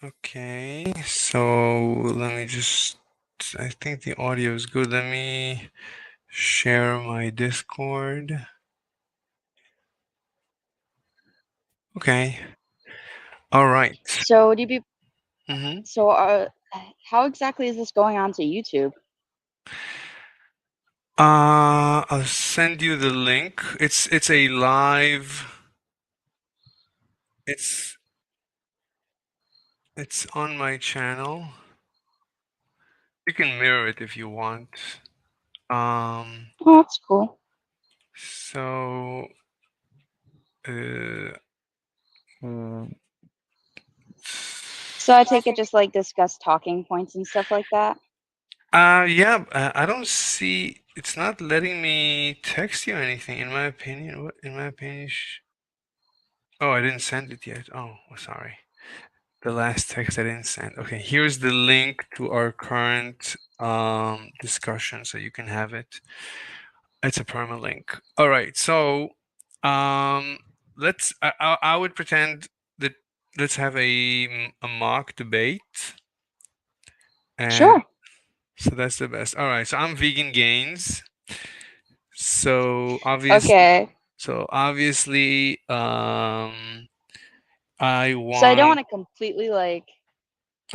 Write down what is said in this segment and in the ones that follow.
Okay, so let me just, I think the audio is good. Let me share my Discord. Okay. All right. So would you be Mm-hmm. so how exactly is this going on to YouTube? I'll send you the link. It's a live. It's it's on my channel. You can mirror it if you want. Um, Oh, that's cool. so uh, mm, So I take it just like discuss talking points and stuff like that. yeah, I don't see. It's not letting me text you anything. In my opinion, what? In my opinion, oh, I didn't send it yet. Oh, sorry. The last text I didn't send. Okay, here's the link to our current discussion, so you can have it. It's a permalink. All right, so um, I would pretend that let's have a mock debate, and Sure. so that's the best. All right, so I'm vegan gains. So obviously, Okay. I So I don't want. want to completely like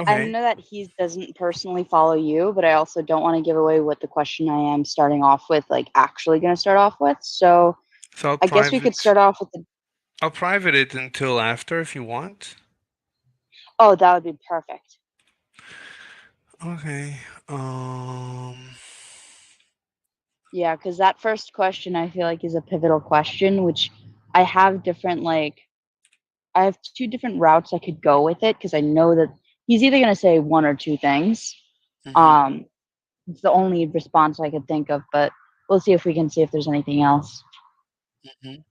I Okay, know that he doesn't personally follow you, but I also don't want to give away what the question I am starting off with, like actually going to start off with. So so I guess we could start off with the. I'll private it until after if you want. Oh, that would be perfect. Okay. Yeah, because that first question I feel like is a pivotal question, which I have different like I have two different routes I could go with it because I know that he's either going to say one or two things. Mhm, Um, it's the only response I could think of, but we'll see if we can see if there's anything else. mhm.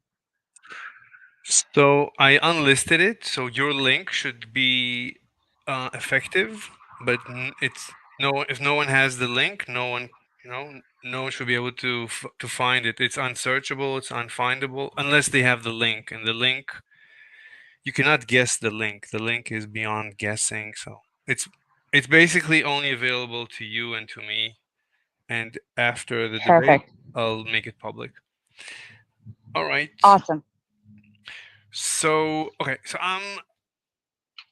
So I unlisted it, so your link should be effective, but it's no one, if no one has the link, no one, no one should be able to to find it. It's unsearchable, it's unfindable unless they have the link, and the link you cannot guess the link. The link is beyond guessing, so it's basically only available to you and to me, and after the debate, Perfect. I'll make it public. All right. Awesome. So, okay, so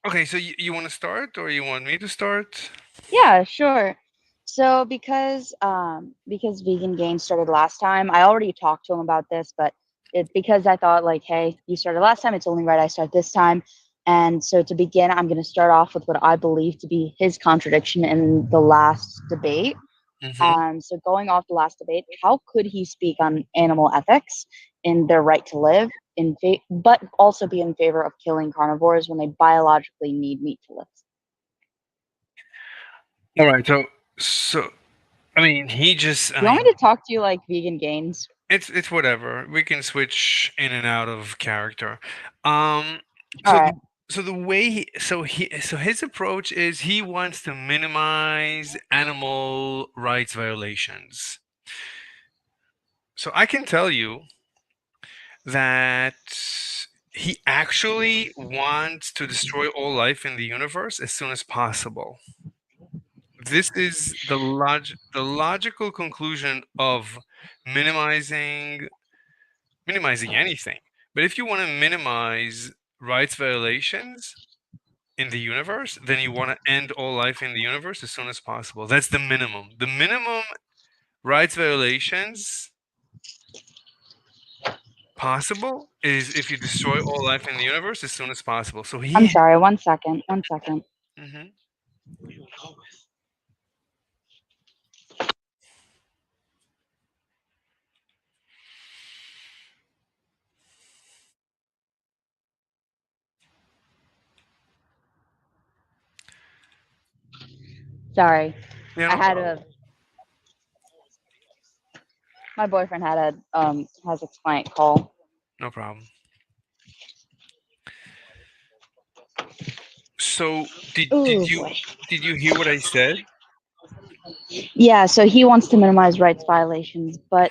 okay, so you want to start or you want me to start? Yeah, sure. So because Vegan Gains started last time, I already talked to him about this, but because I thought like, hey, you started last time, it's only right I start this time. And so to begin, I'm going to start off with what I believe to be his contradiction in the last debate. Mm-hmm. So going off the last debate, how could he speak on animal ethics in their right to live, but also be in favor of killing carnivores when they biologically need meat to live? All right, so I mean, he just I Do you want mean, me to talk to you like Vegan Gains? it's whatever. We can switch in and out of character. Um, All so right. so the way so his approach is he wants to minimize animal rights violations. So I can tell you that he actually wants to destroy all life in the universe as soon as possible. This is the logical conclusion of minimizing minimizing anything. But if you want to minimize rights violations in the universe, then you want to end all life in the universe as soon as possible. That's the minimum. The minimum rights violations possible is if you destroy all life in the universe as soon as possible. So I'm he. sorry. 1 second. 1 second. Mhm. Sorry. Yeah, I no had problem. a my boyfriend had a has a client call. No problem. So Oh boy. did you hear what I said? Yeah. So he wants to minimize rights violations, but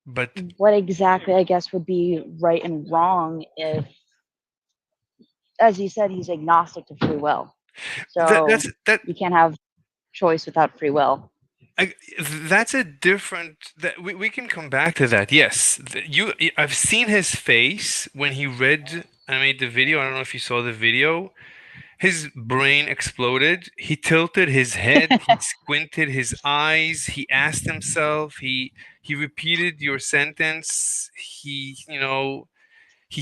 But what exactly I guess would be right and wrong if as you said, he's agnostic to free will. That So that's that you can't have choice without free will. I, that's a different that we can come back to that. Yes, I've seen his face when he read. I made the video. I don't know if you saw the video. His brain exploded. He tilted his head. He squinted his eyes. He asked himself. He repeated your sentence. He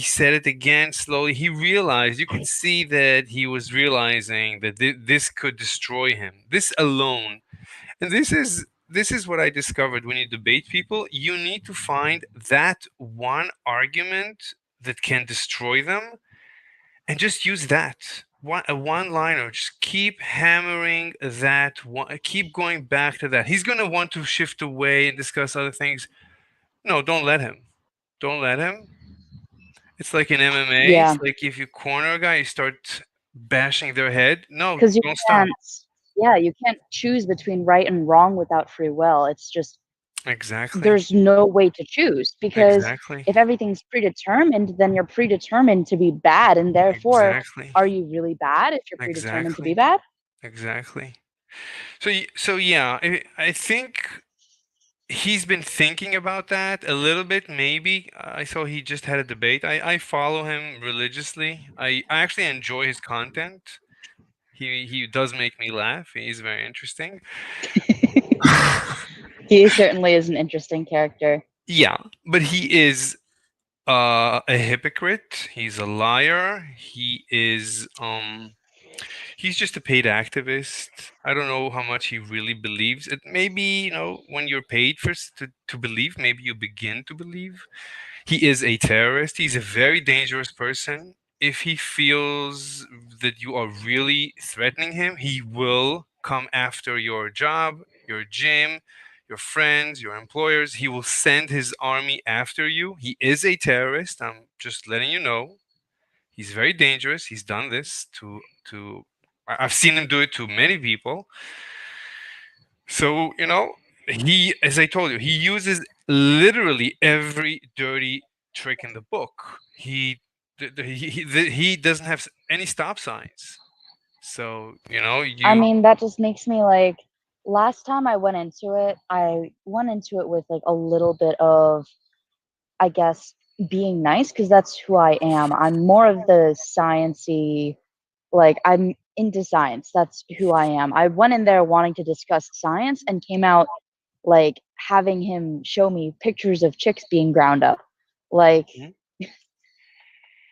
said it again slowly. He realized. You could see that he was realizing that this could destroy him. This alone, and this is what I discovered when you debate people. You need to find that one argument that can destroy them and just use that one liner. Just keep hammering that one, keep going back to that. He's going to want to shift away and discuss other things. No, don't let him. Don't let him. It's like in MMA. It's Yeah, like if you corner a guy, you start bashing their head. No, because you don't stop. can't. Yeah, you can't choose between right and wrong without free will. It's just Exactly. there's no way to choose because Exactly. if everything's predetermined, then you're predetermined to be bad, and therefore, Exactly. are you really bad if you're predetermined to be Exactly. bad? Exactly. So yeah, I think he's been thinking about that a little bit. Maybe I saw he just had a debate. I follow him religiously. I actually enjoy his content. He does make me laugh. He's very interesting. He certainly is an interesting character. Yeah, but he is a hypocrite. He's a liar. He's just a paid activist. I don't know how much he really believes. It maybe, when you're paid to believe, maybe you begin to believe. He is a terrorist. He's a very dangerous person. If he feels that you are really threatening him, he will come after your job, your gym, your friends, your employers. He will send his army after you. He is a terrorist. I'm just letting you know. He's very dangerous. He's done this I've seen him do it to many people. So, as I told you, he uses literally every dirty trick in the book. He doesn't have any stop signs. So, I you. mean, that just makes me like last time I went into it with like a little bit of, I guess, being nice because that's who I am. I'm more of the sciency, like I'm into science. That's who I am. I went in there wanting to discuss science and came out like having him show me pictures of chicks being ground up. Like Mhm.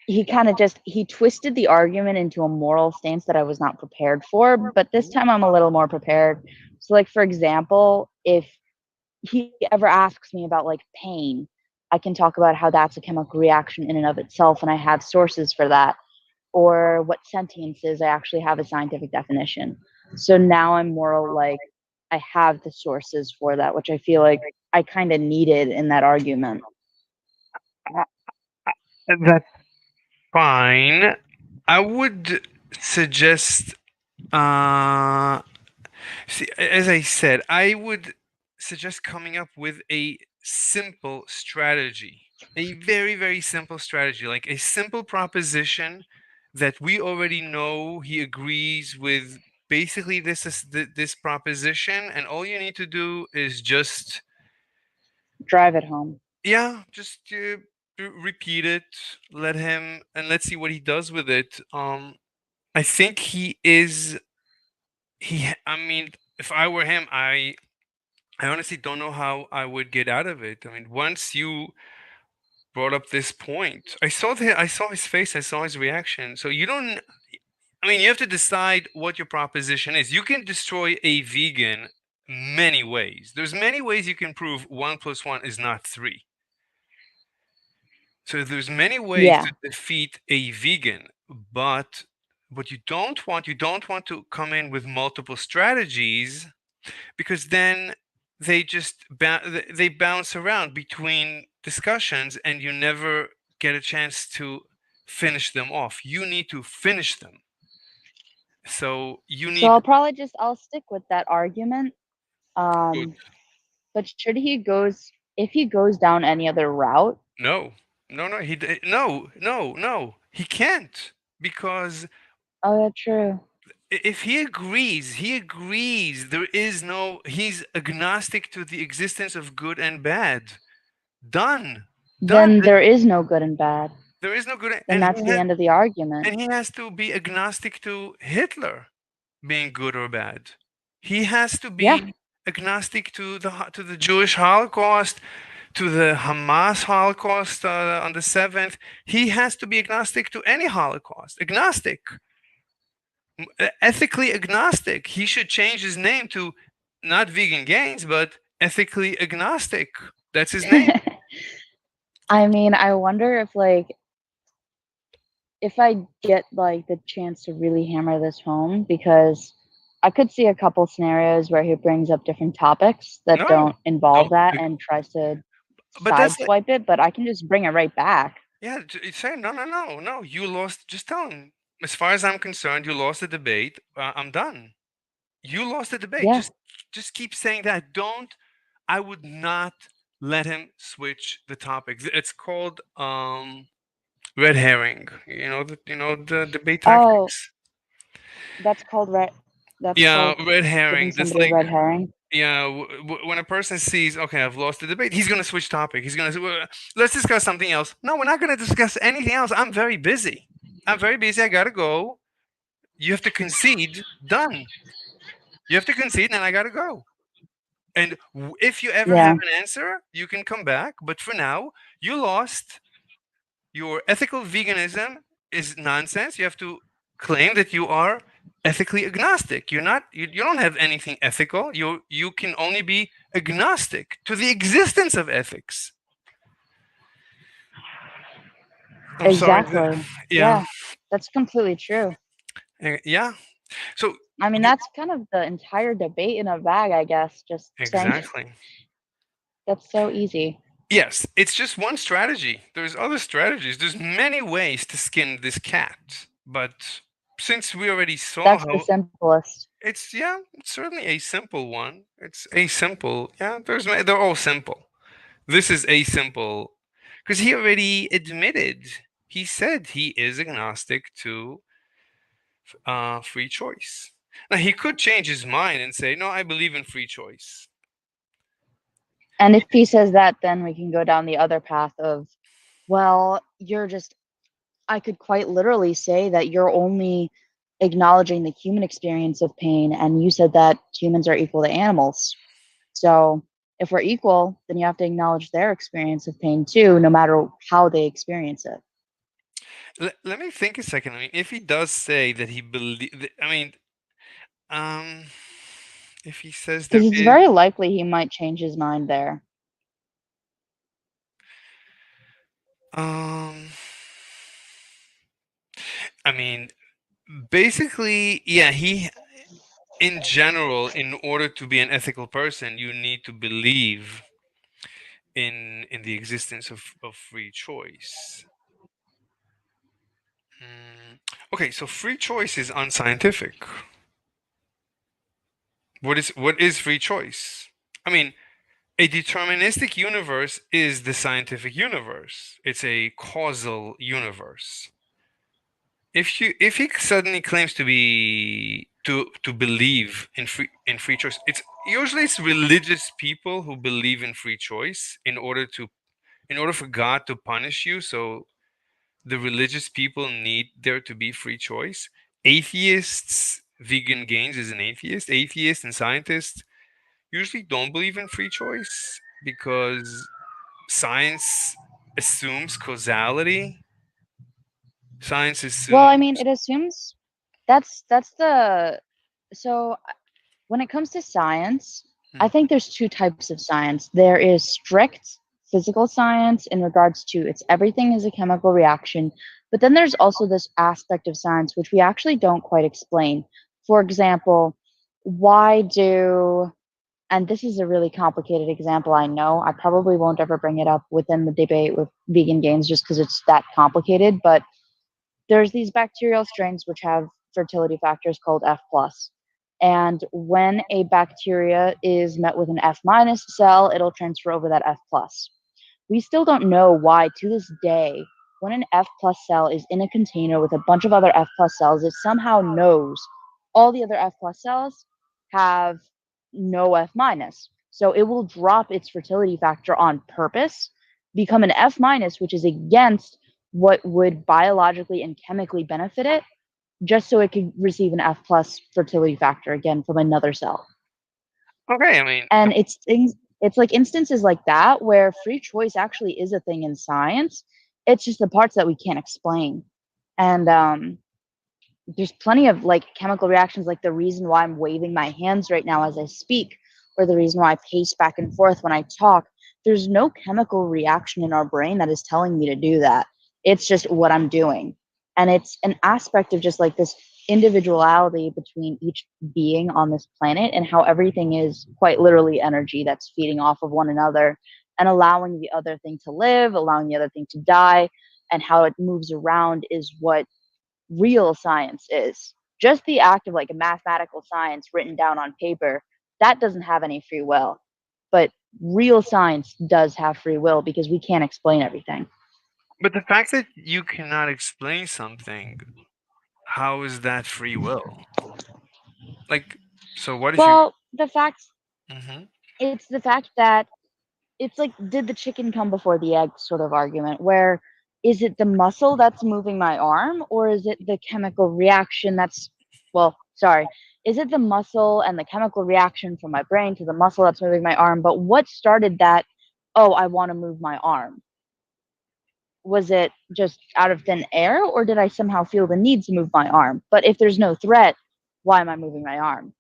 he kind of just he twisted the argument into a moral stance that I was not prepared for, but this time I'm a little more prepared. So like for example, if he ever asks me about like pain, I can talk about how that's a chemical reaction in and of itself and I have sources for that, or what sentience is. I actually have a scientific definition. So now I'm more like I have the sources for that, which I feel like I kind of needed in that argument. That's fine. I would suggest, uh, see, as I said, I would suggest coming up with a simple strategy, a very, very simple strategy, like a simple proposition that we already know he agrees with. Basically, this proposition, and all you need to do is just, Drive it home. yeah, just repeat it. Let's see what he does with it. I think he is. I mean, if I were him, I honestly don't know how I would get out of it. I mean, once you brought up this point, I saw his face, I saw his reaction. So you don't. I mean, you have to decide what your proposition is. You can destroy a vegan many ways. There's many ways you can prove 1 plus 1 is not 3. So there's many ways Yeah. to defeat a vegan, but what you don't want to come in with multiple strategies, because then they bounce around between discussions and you never get a chance to finish them off. You need to finish them. So you So need. I'll stick with that argument. Good. Um, but should he goes if he goes down any other route, No, no, no, no, he can't, because Oh, yeah, true. if he agrees there is no, he's agnostic to the existence of good and bad. Done. Done. Then there is no good and bad. There is no good, Then that's the end of the argument. and he has to be agnostic to Hitler being good or bad. He has to Yeah. be agnostic to to the Jewish Holocaust, to the Hamas Holocaust on the 7th. He has to be agnostic to any Holocaust. Agnostic, ethically agnostic. He should change his name to not Vegan Gains, but ethically agnostic. That's his name. I mean, I wonder if I get like the chance to really hammer this home, because I could see a couple scenarios where he brings up different topics that No, don't no, involve that and tries to but that's like, sideswipe it, but I can just bring it right back. yeah, say no, no, no, no. You lost. Just tell him. As far as I'm concerned, you lost the debate. I'm done. You lost the debate. Yeah. Just keep saying that. Don't. I would not let him switch the topics. It's called red herring. The debate Oh, tactics. that's called red. That's Yeah, called red giving herring. That's somebody a like, red herring. yeah, when a person sees, okay, I've lost the debate, he's gonna switch topic. He's gonna say, well, let's discuss something else. No, we're not gonna discuss anything else. I'm very busy. I'm very busy. I gotta go. You have to concede. Done. You have to concede, and I gotta go. And if you ever have Yeah. an answer, you can come back. But for now, you lost. Your ethical veganism is nonsense. You have to claim that you are ethically agnostic. You're not. You don't have anything ethical. You can only be agnostic to the existence of ethics. I'm sorry. Exactly. Yeah. Yeah. That's completely true. Yeah. So I mean, you that's kind of the entire debate in a bag, I guess. Just saying exactly. that's so easy. Yes, it's just one strategy. There's other strategies. There's many ways to skin this cat. But since we already saw That's the how simplest. it's, yeah, it's certainly a simple one. It's a simple, yeah, they're all simple. This is a simple because he already admitted. He said he is agnostic to free choice. Now he could change his mind and say, "No, I believe in free choice." And if he says that, then we can go down the other path of, well, you're just, I could quite literally say that you're only acknowledging the human experience of pain, and you said that humans are equal to animals. So if we're equal, then you have to acknowledge their experience of pain too, no matter how they experience it. Let me think a second. I mean, if he does say that he believe, I mean, um, if he says there Because it's is, very likely he might change his mind there. um, I mean, basically, yeah, in general, in order to be an ethical person, you need to believe in the existence of free choice. Mm, okay, so free choice is unscientific. What is free choice? I mean, a deterministic universe is the scientific universe. It's a causal universe. If he suddenly claims to believe in free choice, it's religious people who believe in free choice in order for God to punish you. So the religious people need there to be free choice. Atheists, vegan gains is an atheist. Atheists and scientists usually don't believe in free choice because science assumes causality. Science Well, I mean, assumes. it assumes that's the so when it comes to science, I Hmm. think there's two types of science. There is strict physical science in regards to it's everything is a chemical reaction, but then there's also this aspect of science which we actually don't quite explain. For example, why do, and this is a really complicated example, I know. I probably won't ever bring it up within the debate with vegan gains just because it's that complicated, but there's these bacterial strains which have fertility factors called F plus. And when a bacteria is met with an F minus cell, it'll transfer over that F plus. We still don't know why to this day when an F plus cell is in a container with a bunch of other F plus cells, it somehow knows all the other F plus cells have no F minus. So it will drop its fertility factor on purpose, become an F minus, which is against what would biologically and chemically benefit it, just so it could receive an F plus fertility factor again from another cell. Okay, I mean, And it's things, it's like instances like that where free choice actually is a thing in science. It's just the parts that we can't explain. And there's plenty of like chemical reactions, like the reason why I'm waving my hands right now as I speak, or the reason why I pace back and forth when I talk. There's no chemical reaction in our brain that is telling me to do that. It's just what I'm doing. And it's an aspect of just like this individuality between each being on this planet, and how everything is quite literally energy that's feeding off of one another and allowing the other thing to live, allowing the other thing to die, and how it moves around is what real science is. Just the act of like a mathematical science written down on paper, that doesn't have any free will. But real science does have free will because we can't explain everything. but the fact that you cannot explain something, how is that free will? Like, so what if you? Well, the fact Hmm. it's the fact that it's like, did the chicken come before the egg sort of argument, where is it the muscle that's moving my arm, or is it the chemical reaction that's, well, sorry, is it the muscle and the chemical reaction from my brain to the muscle that's moving my arm? But what started that? Oh, I want to move my arm. Was it just out of thin air, or did I somehow feel the need to move my arm? But if there's no threat, why am I moving my arm?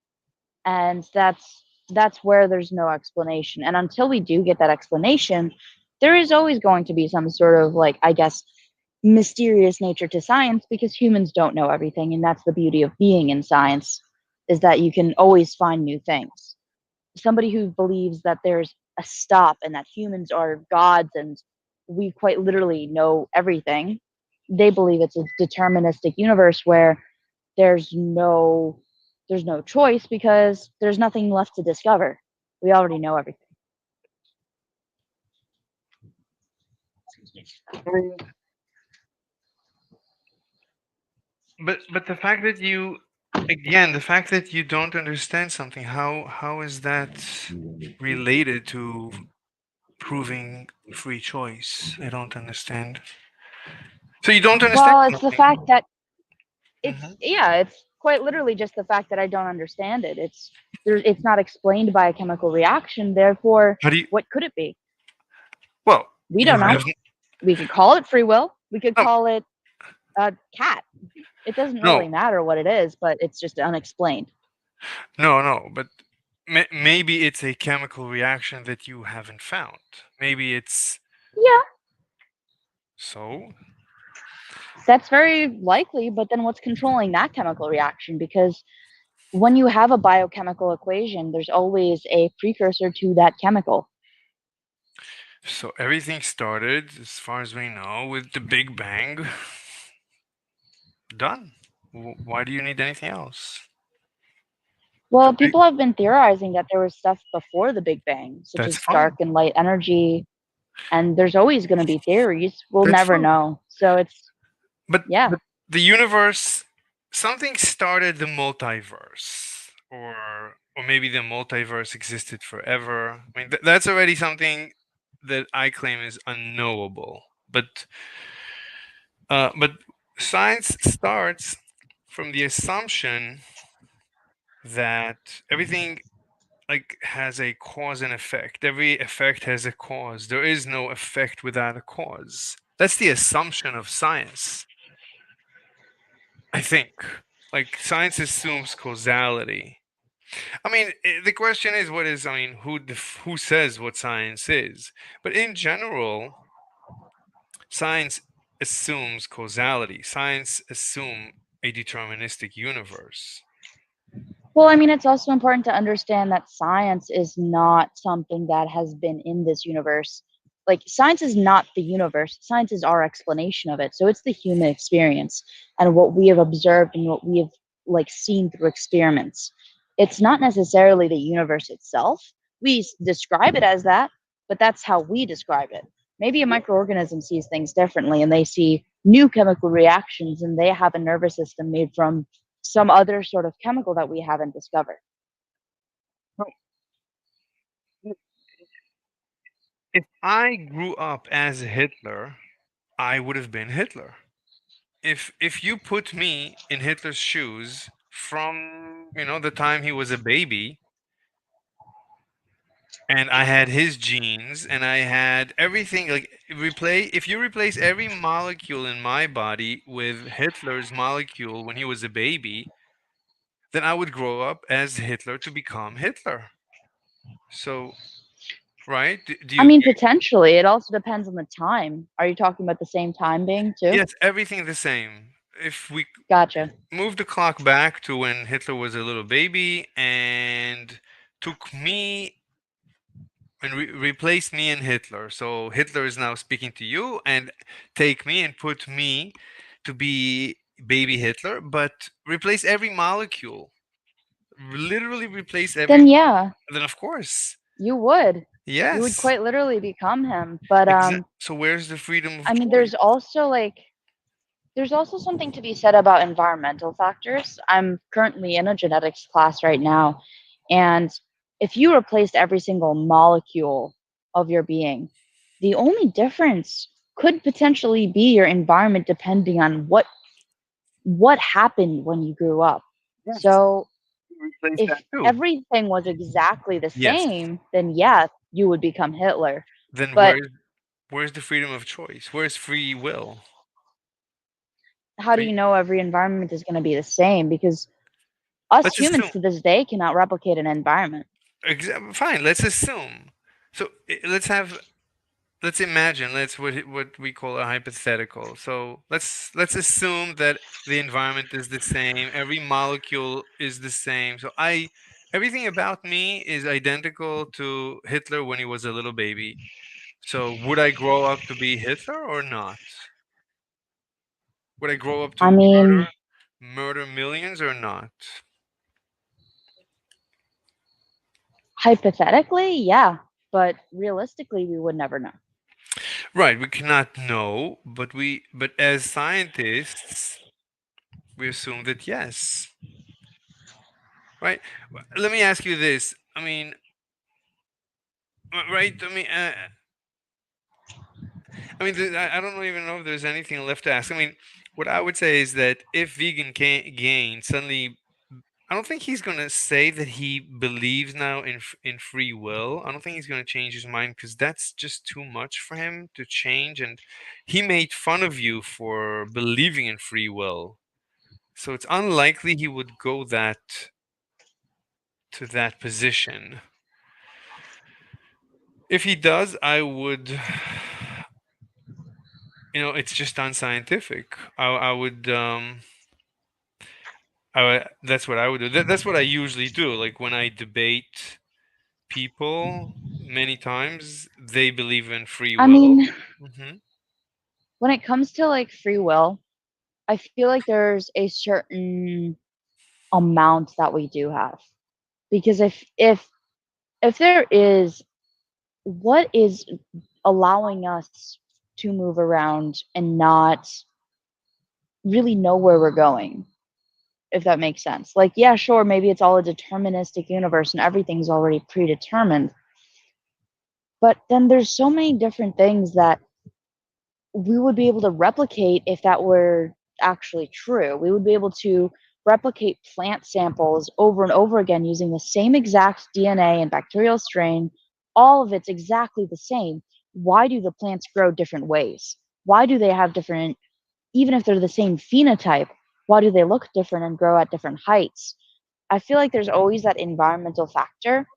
And that's where there's no explanation. And until we do get that explanation, there is always going to be some sort of, like, I guess, mysterious nature to science, because humans don't know everything, and that's the beauty of being in science, is that you can always find new things. Somebody who believes that there's a stop and that humans are gods and we quite literally know everything, they believe it's a deterministic universe where there's no there's no choice because there's nothing left to discover. We already know everything. I mean, but the fact that you, again, the fact that you don't understand something, how is that related to proving free choice? I don't understand. So you don't understand Well, it's the something. fact that Hmm. it's quite literally just the fact that I don't understand it. It's not explained by a chemical reaction. Therefore, How do you? what could it be? Well, We you don't know. have We could call it free will. We could no, call it a cat. It doesn't really no, matter what it is, but it's just unexplained. no. But maybe it's a chemical reaction that you haven't found. Maybe it's Yeah, so. that's very likely, but then what's controlling that chemical reaction? Because when you have a biochemical equation, there's always a precursor to that chemical. So everything started, as far as we know, with the Big Bang. Done. Why do you need anything else? So Well, people have been theorizing that there was stuff before the Big Bang, such that's as dark fine. and light energy, and there's always going to be theories. We'll That's never fine. know. So it's, yeah. But the universe, something started the multiverse, or maybe the multiverse existed forever. I mean, that's already something that I claim is unknowable. But science starts from the assumption that everything like has a cause and effect. Every effect has a cause. There is no effect without a cause. That's the assumption of science, I think. Like science assumes causality. I mean, the question is, what is? I mean, who says what science is? But in general, science assumes causality. Science assume a deterministic universe. Well, I mean, it's also important to understand that science is not something that has been in this universe. Like, science is not the universe, science is our explanation of it. So it's the human experience and what we have observed and what we have, like, seen through experiments. It's not necessarily the universe itself. We describe it as that, but that's how we describe it. Maybe a microorganism sees things differently and they see new chemical reactions and they have a nervous system made from some other sort of chemical that we haven't discovered. So, if I grew up as Hitler, I would have been Hitler. If you put me in Hitler's shoes from, the time he was a baby, and I had his genes and I had everything, like, replace if you replace every molecule in my body with Hitler's molecule when he was a baby, then I would grow up as Hitler to become Hitler. So, right? Do I you mean, potentially. It also depends on the time. Are you talking about the same time being too? Yes, everything the same. If we Gotcha. move the clock back to when Hitler was a little baby and took me and replace me and Hitler. So Hitler is now speaking to you and take me and put me to be baby Hitler, but replace every molecule. Literally replace every. Then yeah, Then of course, you would. You would yes. quite literally become him. But So where's the freedom of I mean, choice? there's also something to be said about environmental factors. I'm currently in a genetics class right now, and if you replaced every single molecule of your being, the only difference could potentially be your environment depending on what happened when you grew up. Yes, So replace if that too. everything was exactly the Yes. same, then yeah, you would become Hitler. Then But where's the freedom of choice? Where's free will? how do Right? you know every environment is going to be the same? Because us Let's humans assume. to this day cannot replicate an environment. Fine. Let's assume. So let's imagine. Let's what we call a hypothetical. So let's assume that the environment is the same. Every molecule is the same. So I everything about me is identical to Hitler when he was a little baby. So would I grow up to be Hitler or not? Would I grow up I to mean, murder millions or not? hypothetically, yeah, but realistically, we would never know. Right, we cannot know, but as scientists, we assume that yes. Right? Let me ask you this. I mean, right? I don't even know if there's anything left to ask. I mean, what I would say is that if vegan can't gain suddenly, I don't think he's gonna say that he believes now in free will. I don't think he's gonna change his mind because that's just too much for him to change. And he made fun of you for believing in free will, so it's unlikely he would go that to that position. If he does, I would, it's just unscientific. I would, that's what I would do. That's what I usually do. Like when I debate people, many times they believe in free I will. mean, Hmm. when it comes to like free will, I feel like there's a certain amount that we do have. Because if there is, what is allowing us to move around and not really know where we're going, if that makes sense. Like, yeah, sure, maybe it's all a deterministic universe and everything's already predetermined, but then there's so many different things that we would be able to replicate if that were actually true. We would be able to replicate plant samples over and over again using the same exact DNA and bacterial strain. All of it's exactly the same. Why do the plants grow different ways? Why do they have different, even if they're the same phenotype, why do they look different and grow at different heights? I feel like there's always that environmental factor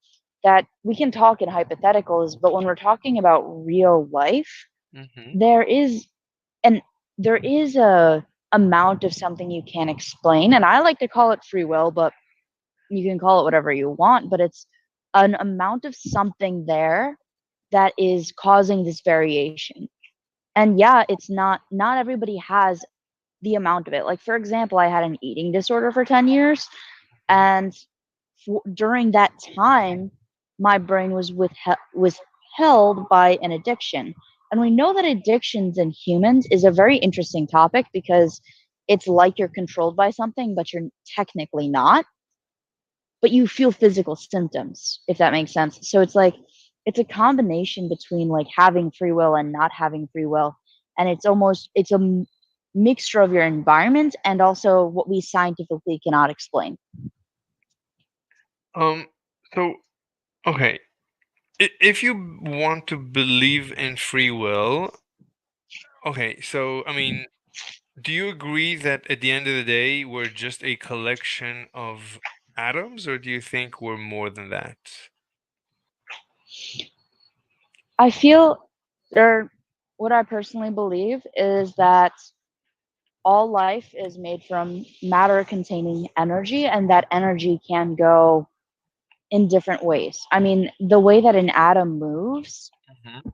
that we can talk in hypotheticals, but when we're talking about real life, Hmm. there is and there is a amount of something you can't explain, and I like to call it free will, but you can call it whatever you want, but it's an amount of something there that is causing this variation. And yeah, not everybody has the amount of it. Like for example, I had an eating disorder for 10 years, and during that time my brain was held by an addiction. And we know that addictions in humans is a very interesting topic because it's like you're controlled by something, but you're technically not, but you feel physical symptoms, if that makes sense. So it's like it's a combination between like having free will and not having free will. And it's a mixture of your environment and also what we scientifically cannot explain. Um. So okay, if you want to believe in free will, okay. So I mean, do you agree that at the end of the day we're just a collection of atoms, or do you think we're more than that? I feel there what I personally believe is that all life is made from matter containing energy, and that energy can go in different ways. I mean, the way that an atom moves, Hmm.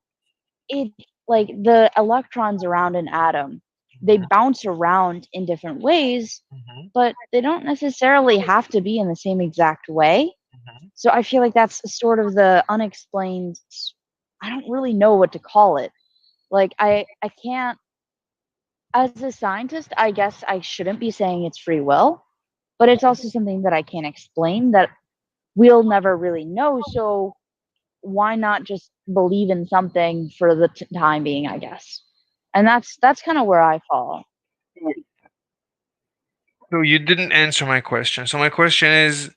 it like the electrons around an atom, they bounce around in different ways, Hmm. but they don't necessarily have to be in the same exact way. Hmm. So I feel like that's sort of the unexplained, I don't really know what to call it. Like I can't, as a scientist, I guess I shouldn't be saying it's free will, but it's also something that I can't explain that we'll never really know. So why not just believe in something for the time being, I guess. And that's kind of where I fall. So you didn't answer my question. So my question is,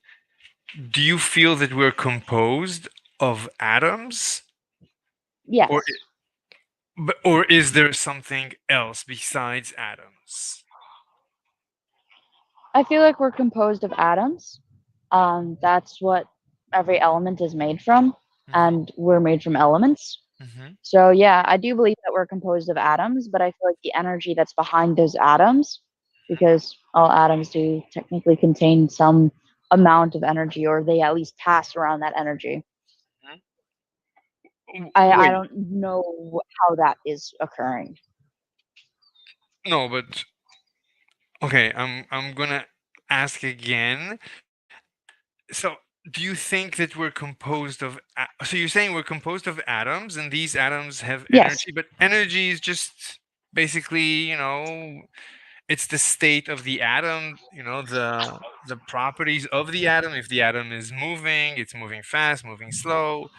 do you feel that we're composed of atoms, or Yes. or is there something else besides atoms? I feel like we're composed of atoms. That's what every element is made from, Hmm. and we're made from elements. Hmm. So yeah, I do believe that we're composed of atoms, but I feel like the energy that's behind those atoms, because all atoms do technically contain some amount of energy, or they at least pass around that energy. I Wait, don't know how that is occurring. no, but okay, I'm gonna ask again. So, do you think that we're composed of? So you're saying we're composed of atoms, and these atoms have Yes. energy, but energy is just basically, it's the state of the atom. The properties of the atom. If the atom is moving, it's moving fast, moving slow.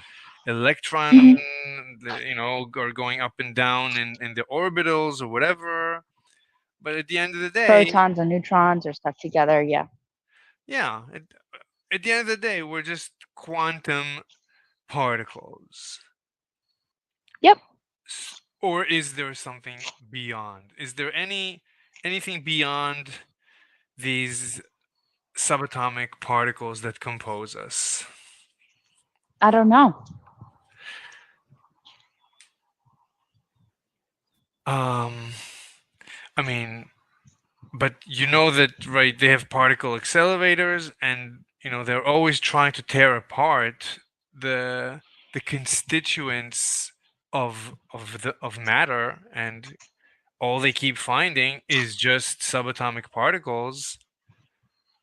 Electron, Mhm. are going up and down in the orbitals or whatever. But at the end of the day, Protons and neutrons are stuck together. Yeah. yeah, at the end of the day, we're just quantum particles. Yep. Or is there something beyond? Is there anything beyond these subatomic particles that compose us? I don't know. Um, I mean, but you know that, right? They have particle accelerators, and they're always trying to tear apart the the constituents of matter, and all they keep finding is just subatomic particles.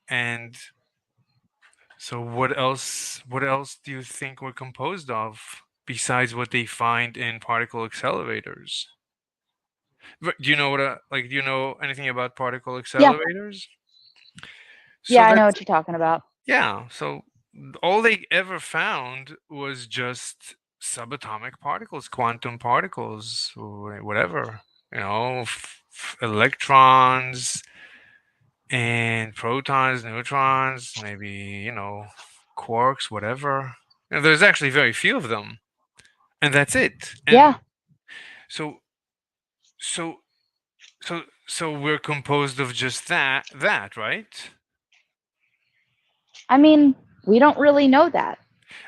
And so what else do you think we're composed of besides what they find in particle accelerators? Do you know do you know anything about particle Yeah. accelerators? So Yeah, I know that's what you're talking about. yeah, so all they ever found was just subatomic particles, quantum particles, or whatever, electrons and protons, neutrons, maybe, quarks, whatever. There's actually very few of them, and that's it. And Yeah. so, so, so we're composed of just that, right? I mean, we don't really know that.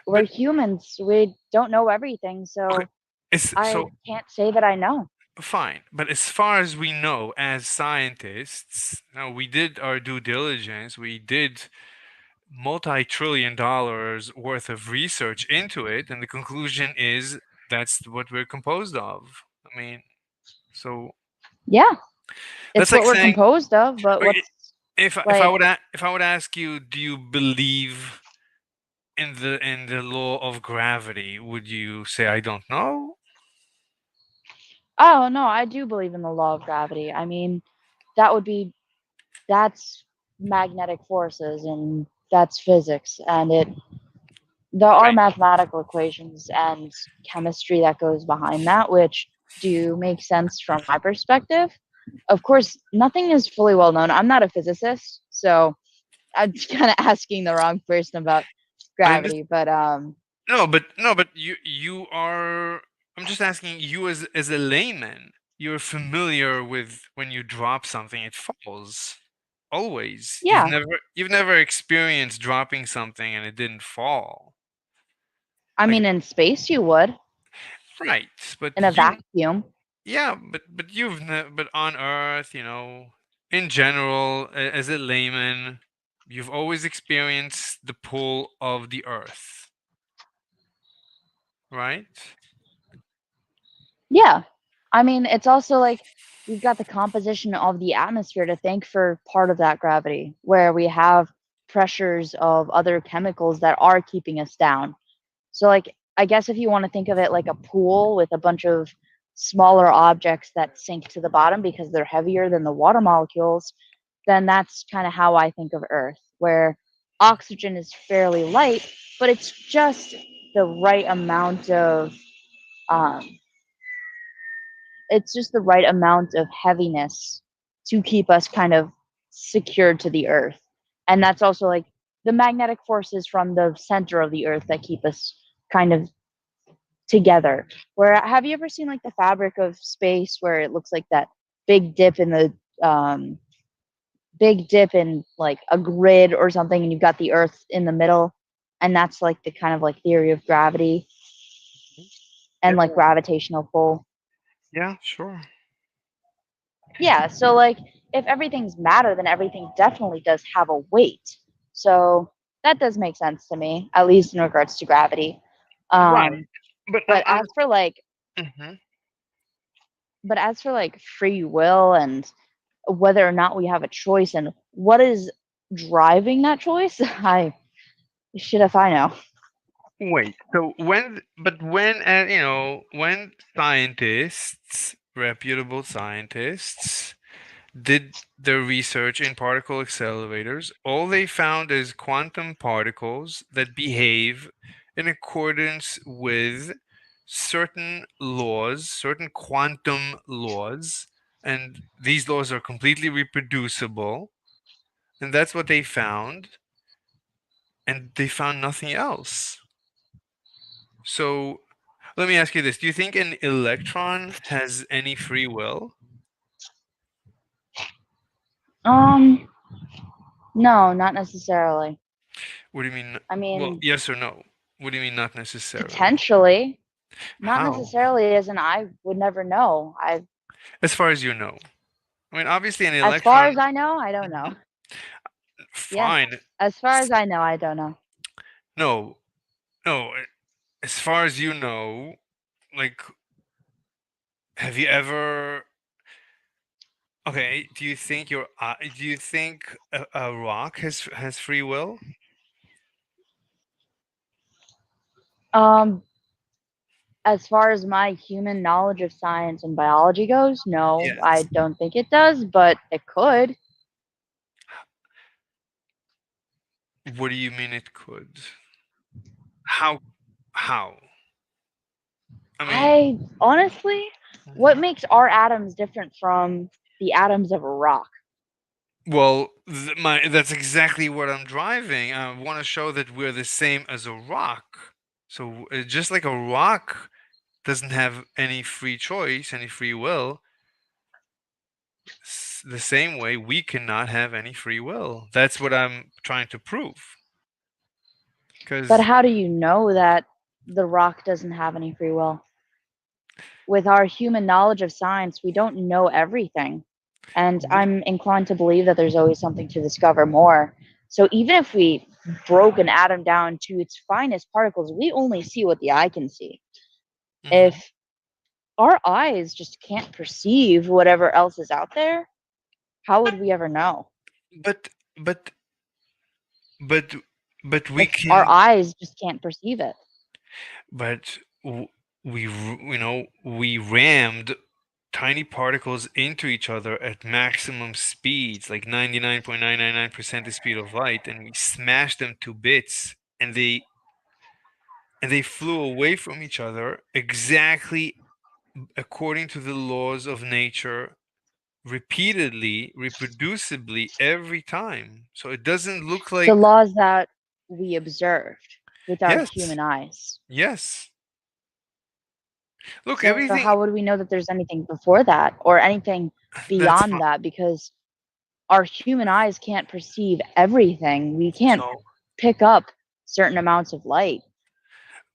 We're But humans. We don't know everything. okay, So it's I so can't say that I know. fine. But as far as we know, as scientists, we did our due diligence. We did multi-trillion dollars worth of research into it, and the conclusion is that's what we're composed of. I mean, so Yeah. It's that's like what we're saying, composed of, but okay, what's if I like, would ask you, do you believe in the law of gravity? Would you say I don't know? Oh no, I do believe in the law of gravity. I mean, that would be that's magnetic forces and that's physics, and it there are Right. mathematical equations and chemistry that goes behind that, which do make sense from my perspective. Of course, nothing is fully well known. I'm not a physicist, so I'm kind of asking the wrong person about I'm just gravity, but no, but you are. I'm just asking you as a layman. You're familiar with when you drop something, it falls. Always. yeah, You've never experienced dropping something and it didn't fall. I Like mean, in space you would, right, but in a vacuum. yeah, but but on Earth, in general, as a layman, you've always experienced the pull of the Earth, right? Yeah. I mean, it's also like we've got the composition of the atmosphere to thank for part of that gravity, where we have pressures of other chemicals that are keeping us down. So, like, I guess if you want to think of it like a pool with a bunch of smaller objects that sink to the bottom because they're heavier than the water molecules, then that's kind of how I think of Earth, where oxygen is fairly light, but it's just the right amount of um, it's just the right amount of heaviness to keep us kind of secured to the earth. And that's also like the magnetic forces from the center of the earth that keep us kind of together. Where have you ever seen like the fabric of space where it looks like that big dip in the um big dip in like a grid or something and you've got the earth in the middle, and that's like the kind of like theory of gravity Yeah, and like gravitational pull. yeah, sure. Yeah, so like if everything's matter, then everything definitely does have a weight. So that does make sense to me, at least in regards to gravity. Right. Um, But but as for like, mhm. free will and whether or not we have a choice and what is driving that choice, I shit if I know. Wait. So when when scientists, reputable scientists, did their research in particle accelerators, all they found is quantum particles that behave in accordance with certain laws, certain quantum laws, and these laws are completely reproducible, and that's what they found, and they found nothing else. So let me ask you this. Do you think an electron has any free will? Um, no, not necessarily. What do you mean? I Well, mean, yes or no? What do you mean not necessarily? potentially, not How? necessarily, as in I would never know. As far as you know. I mean, obviously an As far electron. as I know, I don't Mhm. know. Yeah. Fine. As far as I know, I don't know. No, no. As far as you know, like, have you ever? Okay. Do you think a rock has free will? Um, as far as my human knowledge of science and biology goes, no, I Yes. don't think it does, but it could. What do you mean it could? How? How? I mean, I honestly, what mhm. makes our atoms different from the atoms of a rock? Well, that's exactly what I'm driving. I want to show that we're the same as a rock. So just like a rock doesn't have any free choice, any free will, the same way we cannot have any free will. That's what I'm trying to prove. But Because how do you know that the rock doesn't have any free will? With our human knowledge of science, we don't know everything. And I'm inclined to believe that there's always something to discover more. So even if we broke an atom down to its finest particles, we only see what the eye can see. Mhm. If our eyes just can't perceive whatever else is out there, how would we ever know? but but but but we If our can eyes just can't perceive it. but we we rammed. tiny particles into each other at maximum speeds, like 99.999% the speed of light, and we smashed them to bits, and they flew away from each other exactly according to the laws of nature, repeatedly, reproducibly every time. So it doesn't look The like. laws that we observed with our Yes, human eyes. yes. Look, So everything. how would we know that there's anything before that or anything That's beyond fine. that? Because our human eyes can't perceive everything. We can't So, pick up certain amounts of light.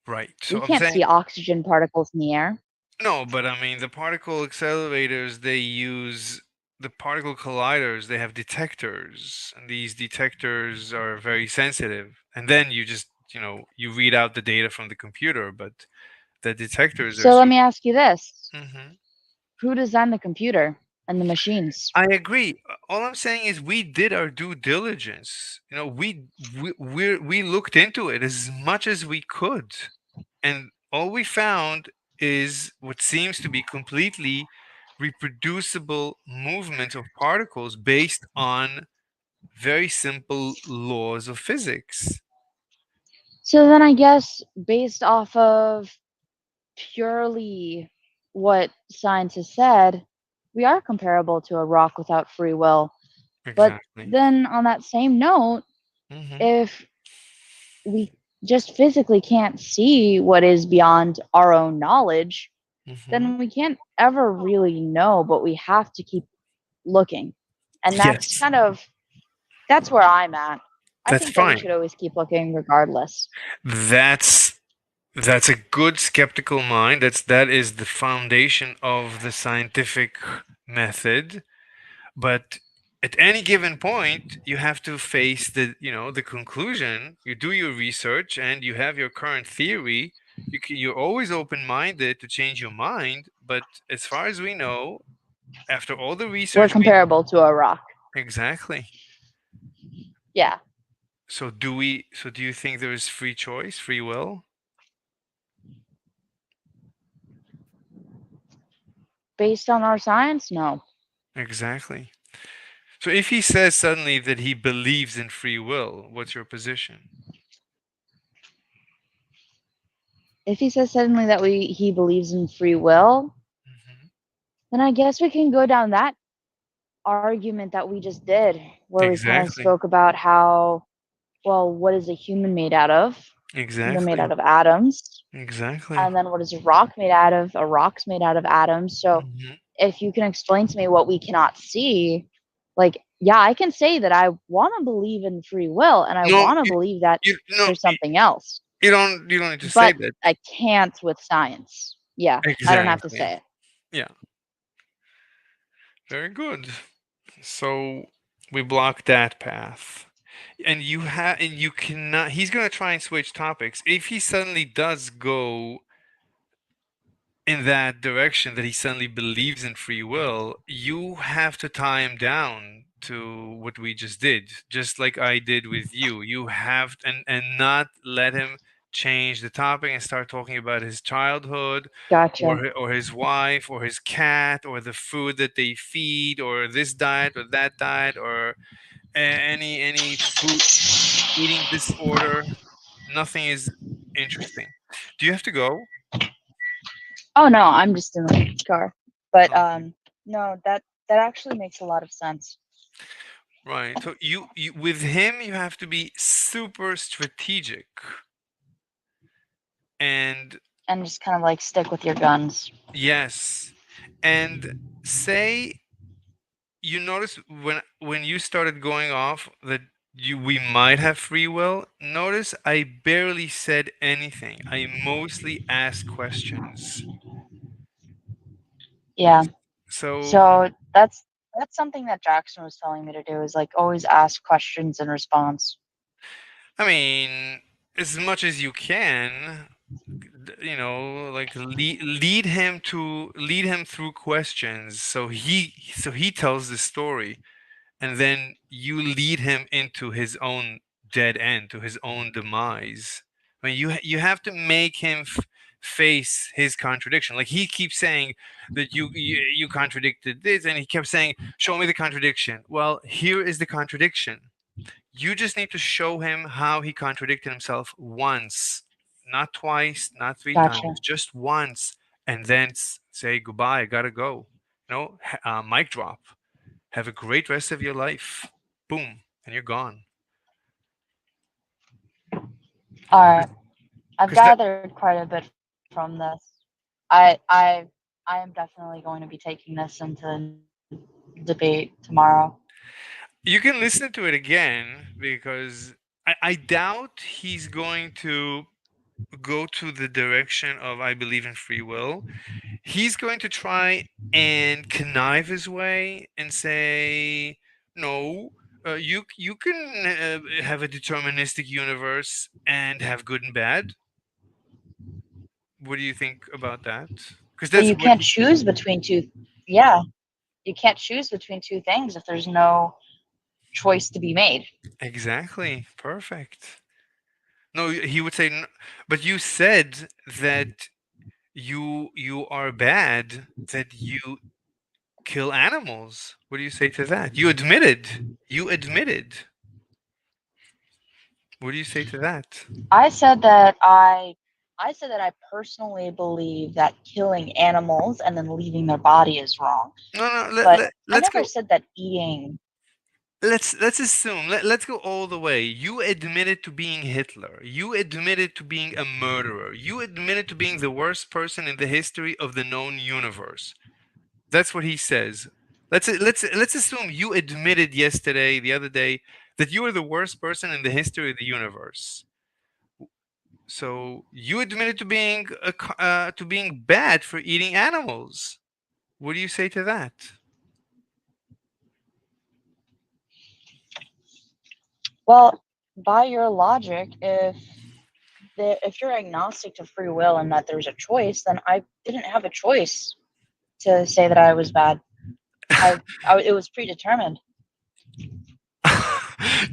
right. We So I'm can't saying see oxygen particles in the air. no, but I mean the particle accelerators, they use the particle colliders, they have detectors, and these detectors are very sensitive. And then you just, you read out the data from the computer, but the detectors are So let so. me ask you this. Mhm. Who designed the computer and the machines? I agree. All I'm saying is we did our due diligence. We looked into it as much as we could, and all we found is what seems to be completely reproducible movements of particles based on very simple laws of physics. So then I guess based off of purely what science has said, we are comparable to a rock without free will. But Exactly. then on that same note, Hmm. if we just physically can't see what is beyond our own knowledge, Hmm. then we can't ever really know, but we have to keep looking. And that's Yes, kind of that's where I'm at. I that's think that we fine. should always keep looking regardless. That's That's a good skeptical mind. That is the foundation of the scientific method. But at any given point, you have to face the conclusion. You do your research and you have your current theory. You're always open-minded to change your mind. But as far as we know, after all the We're research we. comparable to a rock. Exactly. Yeah. So do we? So do you think there is free choice, free will? Based on our science, no. Exactly. So if he says suddenly that he believes in free will, what's your position? If he says suddenly that he believes in free will, Hmm. then I guess we can go down that argument that we just did, where we kind of Exactly. spoke about how, well, what is a human made out of? They're made Exactly. out of atoms. Exactly. And then what is a rock made out of? A rock's made out of atoms. So Hmm. if you can explain to me what we cannot see, like, yeah, I can say that I want to believe in free will and I No, want to believe that you no, there's something else, you don't need to say but that. I can't with science. Yeah, I don't have to Exactly. say it. Yeah. Very good. So we block that path. And you cannot. He's gonna try and switch topics. If he suddenly does go in that direction that he suddenly believes in free will, you have to tie him down to what we just did, just like I did with you. You have and not let him change the topic and start talking about his childhood Gotcha. or his wife or his cat or the food that they feed or this diet or that diet or any food eating disorder. Nothing is interesting. Do you have to go? Oh no, I'm just in the car. But Okay. no, that actually makes a lot of sense. Right. So you with him you have to be super strategic. And And just kind of like stick with your guns. yes. And say you notice when you started going off that we might have free will. Notice I barely said anything. I mostly asked questions. Yeah. So So that's something that Jackson was telling me to do is like always ask questions in response. I mean, as much as you can, like lead him through questions so he tells the story, and then you lead him into his own dead end, to his own demise. I mean, you have to make him face his contradiction. Like he keeps saying that you contradicted this, and he kept saying, "Show me the contradiction." Well, here is the contradiction. You just need to show him how he contradicted himself once, not twice, not three Gotcha. times, just once, and then say goodbye. I gotta go. Mic drop. Have a great rest of your life. Boom, and you're gone. All right. I've Because that gathered quite a bit from this. I I am definitely going to be taking this into debate tomorrow. you can listen to it again because I doubt he's going to go to the direction of I believe in free will. He's going to try and connive his way and say, no, you can have a deterministic universe and have good and bad. What do you think about that? Because But that's you what can't he, choose between two. Yeah, you can't choose between two things if there's no choice to be made. exactly perfect. No, he would say, but you said that you are bad, that you kill animals. What do you say to that? You admitted. You admitted. What do you say to that? I said that I said that I personally believe that killing animals and then leaving their body is wrong. No, no. But I Let's never go. said that eating. Let's assume. Let's go all the way. You admitted to being Hitler. You admitted to being a murderer. You admitted to being the worst person in the history of the known universe. That's what he says. Let's assume you admitted yesterday, the other day, that you are the worst person in the history of the universe. So you admitted to being to being bad for eating animals. What do you say to that? Well, by your logic, if you're agnostic to free will and that there's a choice, then I didn't have a choice to say that I was bad. It was predetermined.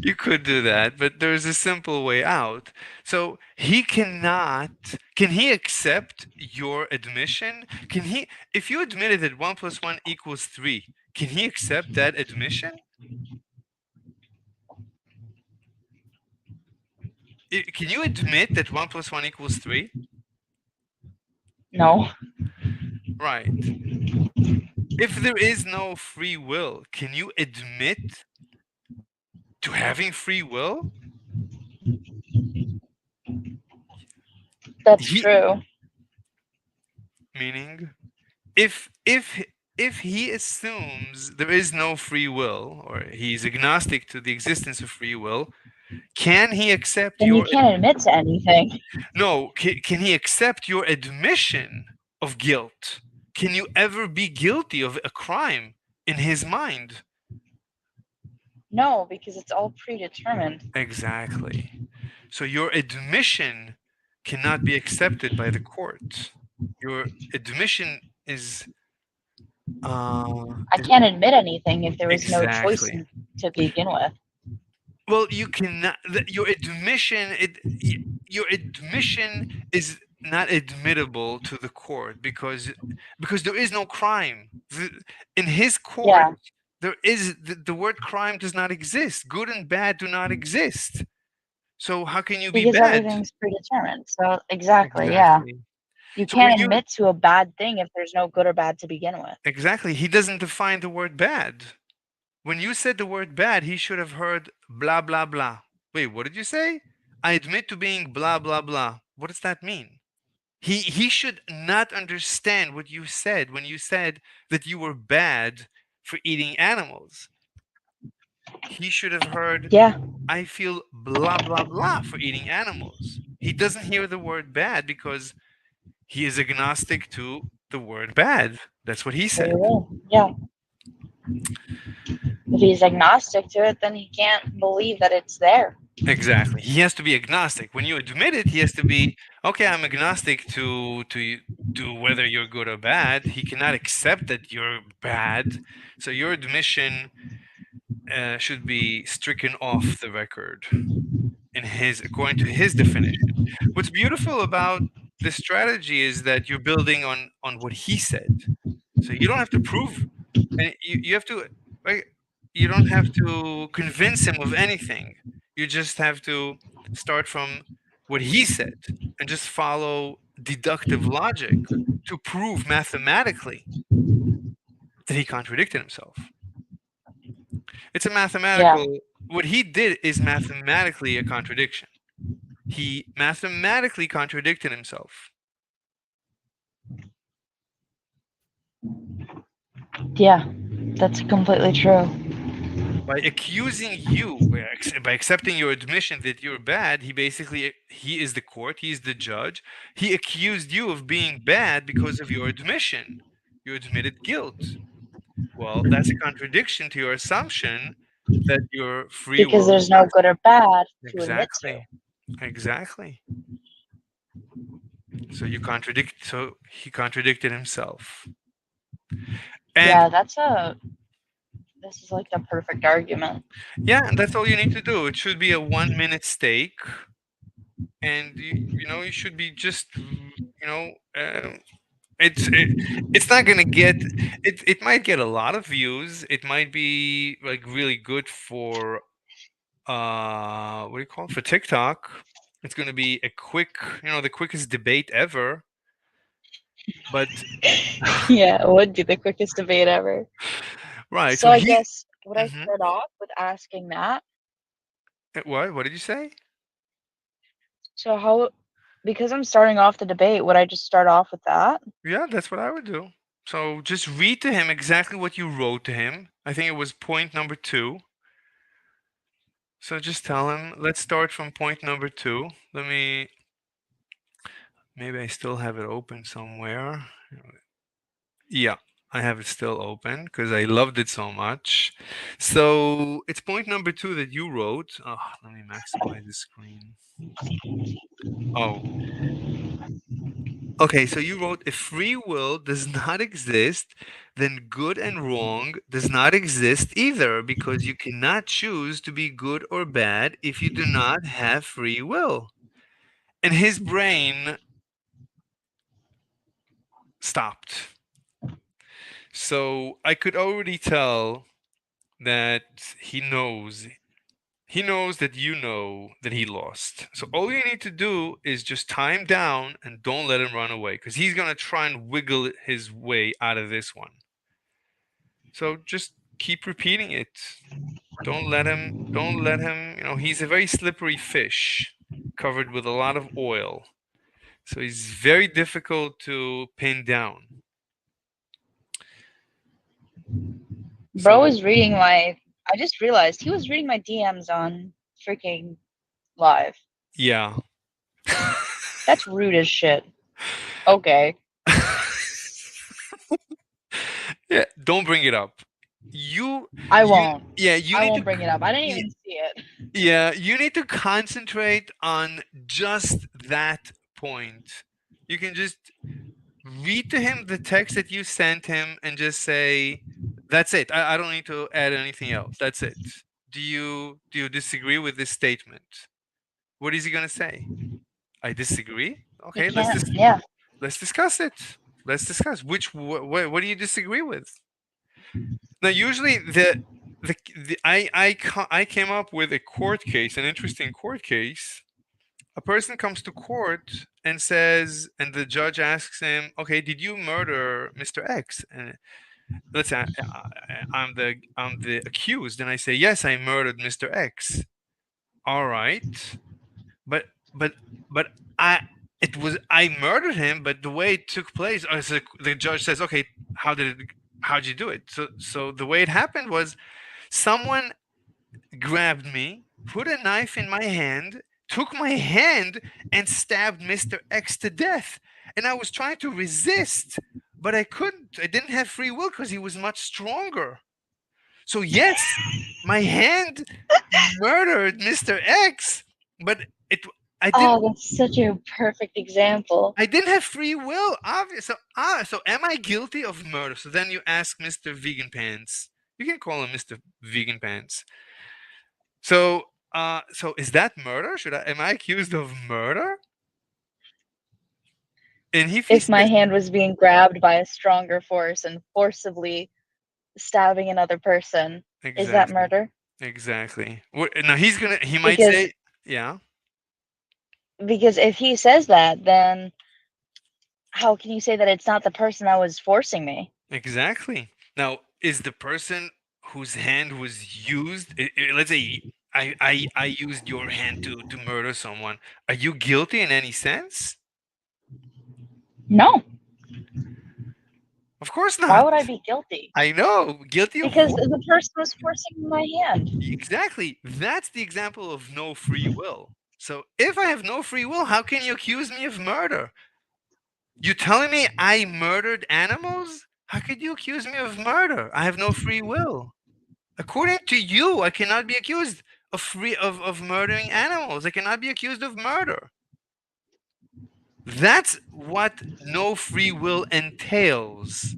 You could do that, but there's a simple way out. So he cannot. Can he accept your admission? Can he? If you admitted that 1 plus 1 equals 3, can he accept that admission? Can you admit that 1 plus 1 equals 3? No, Right. If there is no free will, can you admit to having free will? that's He, true. meaning, if he assumes there is no free will, or he's agnostic to the existence of free will, can he accept Then you your can't admit to anything. no? Can he accept your admission of guilt? Can you ever be guilty of a crime in his mind? No, because it's all predetermined. Exactly. So your admission cannot be accepted by the court. Your admission I is can't admit anything if there was no choice exactly. to begin with. Well, you cannot. Your admission, your admission is not admittable to the court because there is no crime. In his court, Yeah, there is the word crime does not exist. Good and bad do not exist. So how can you be because bad? everything's predetermined. So, exactly, yeah. Exactly. You So when can't you admit to a bad thing if there's no good or bad to begin with. exactly, he doesn't define the word bad. When you said the word bad, he should have heard blah blah blah. Wait, what did you say? I admit to being blah blah blah. What does that mean? He should not understand what you said when you said that you were bad for eating animals. He should have heard Yeah, I feel blah blah blah for eating animals. He doesn't hear the word bad because he is agnostic to the word bad. That's what he free said. will. Yeah. If he's agnostic to it, then he can't believe that it's there. Exactly. He has to be agnostic. When you admit it, he has to be okay. I'm agnostic to whether you're good or bad. He cannot accept that you're bad. So your admission should be stricken off the record in his according to his definition. What's beautiful about this strategy is that you're building on what he said. So you don't have to prove, and you have to, like, you don't have to convince him of anything. You just have to start from what he said and just follow deductive logic to prove mathematically that he contradicted himself. It's a Yeah. mathematical, what he did is mathematically a contradiction. He mathematically contradicted himself Yeah. That's completely true. by accusing you, by accepting your admission that you're bad. He basically, he is the court, he is the judge. He accused you of being bad because of your admission. You admitted guilt. Well, that's a contradiction to your assumption that your free Because will there's no exists. good or bad to admit to. Exactly. Exactly. So you contradict, so he contradicted himself. And Yeah, this is like the perfect argument. yeah, and that's all you need to do. It should be a 1 minute steak, and you should be just, it's it's not gonna get, it might get a lot of views. It might be like really good for what do you call it, for TikTok. It's gonna be a quick, the quickest debate ever. But Yeah, it would be the quickest debate ever. right, So so I he. guess would I Mhm. start off with asking that? What did you say? So how because I'm starting off the debate, would I just start off with that? Yeah, that's what I would do. So just read to him exactly what you wrote to him. I think it was point number two. So just tell him, let's start from point number two. Maybe I still have it open somewhere. Yeah, I have it still open because I loved it so much. So it's point number two that you wrote. Oh, let me maximize the screen. Oh, okay, so you wrote, if free will does not exist, then good and wrong does not exist either, because you cannot choose to be good or bad if you do not have free will. And his brain stopped. So I could already tell that he knows that you know that he lost. So all you need to do is just tie him down and don't let him run away, because he's gonna try and wiggle his way out of this one. So just keep repeating it. Don't let him, he's a very slippery fish covered with a lot of oil. So he's very difficult to pin down. Bro So was reading my I just realized he was reading my DMs on freaking live. yeah. That's rude as shit. Okay. Yeah, don't bring it up. You I you won't. yeah, you I need to won't bring it up. I didn't yeah, even see it. yeah, you need to concentrate on just that point. You can just read to him the text that you sent him and just say, "That's it. I don't need to add anything else. That's it." Do you disagree with this statement? What is he gonna say? I disagree. He Okay, can. Yeah. let's discuss it. Let's discuss what do you disagree with? Now, usually I came up with a court case, an interesting court case. A person comes to court and says, and the judge asks him, "Okay, did you murder Mr. X?" And let's say I'm the accused, and I say, "Yes, I murdered Mr. X." All right, but but but I I murdered him, but the way it took place, so the judge says, "Okay, how'd you do it?" So the way it happened was someone grabbed me, put a knife in my hand, took my hand, and stabbed Mr. X to death. And I was trying to resist, but I couldn't. I didn't have free will because he was much stronger. So, yes, my hand murdered Mr. X, but it I didn't Oh, that's such a perfect example. I didn't have free will, obvious. So am I guilty of murder? So then you ask Mr. Vegan Pants. You can call him Mr. Vegan Pants. So So is that murder? Am I accused of murder? And if he If my says hand was being grabbed by a stronger force and forcibly stabbing another person, is that exactly, murder? exactly. What, now he might Because say, yeah, because if he says that, then how can you say that it's not the person that was forcing me? exactly. Now, is the person whose hand was used, let's say I used your hand to murder someone, are you guilty in any sense? No. Of course Why not. would I be guilty? I know. Guilty of Because what? the person was forcing my hand. Exactly. That's the example of no free will. So if I have no free will, how can you accuse me of murder? You telling me I murdered animals? How could you accuse me of murder? I have no free will. According to you, I cannot be accused of murdering animals. I cannot be accused of murder. That's what no free will entails.